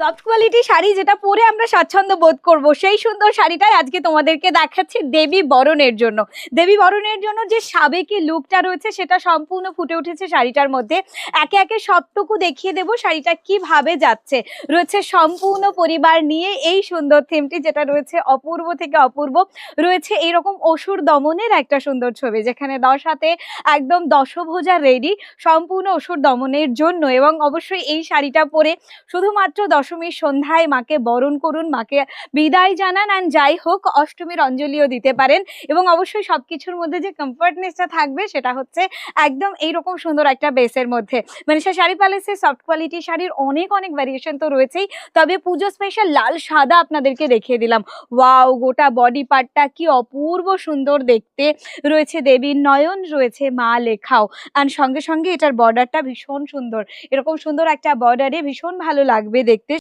Soft quality sari যেটা পরে আমরা স্বাচ্ছন্দ্য বোধ করব, সেই সুন্দর শাড়িটাই আজকে তোমাদেরকে দেখাচ্ছি দেবী বরণের জন্য। দেবী বরণের জন্য যে সাবেকি লুকটা রয়েছে সেটা সম্পূর্ণ ফুটে উঠেছে শাড়িটার মধ্যে। একে একে সবটুকু দেখিয়ে দেবো শাড়িটা কিভাবে যাচ্ছে। রয়েছে সম্পূর্ণ পরিবার নিয়ে এই সুন্দর থিমটি, যেটা রয়েছে অপূর্ব থেকে অপূর্ব। রয়েছে এইরকম অসুর দমনের একটা সুন্দর ছবি, যেখানে 10 হাতে একদম দশভুজা রেডি সম্পূর্ণ অসুর দমনের জন্য। এবং অবশ্যই এই শাড়িটা পরে শুধুমাত্র দশমীর সন্ধ্যায় মাকে বরণ করুন, মাকে বিদায় জানান, অ্যান্ড যাই হোক অষ্টমীর অঞ্জলিও দিতে পারেন। এবং অবশ্যই সবকিছুর মধ্যে যে কমফর্টনেসটা থাকবে সেটা হচ্ছে একদম এইরকম সুন্দর একটা বেসের মধ্যে। মানিষা শাড়ি প্যালেসে সফট কোয়ালিটি শাড়ির অনেক অনেক ভ্যারিয়েশন তো রয়েছেই, তবে পুজো স্পেশাল লাল সাদা আপনাদেরকে দেখিয়ে দিলাম। ওয়াও, গোটা বডি পার্টটা কি অপূর্ব সুন্দর দেখতে। রয়েছে দেবীর নয়ন, রয়েছে মা লেখাও, অ্যান্ড সঙ্গে সঙ্গে এটার বর্ডারটা ভীষণ সুন্দর। এরকম সুন্দর একটা বর্ডারে ভীষণ ভালো লাগবে দেখতে।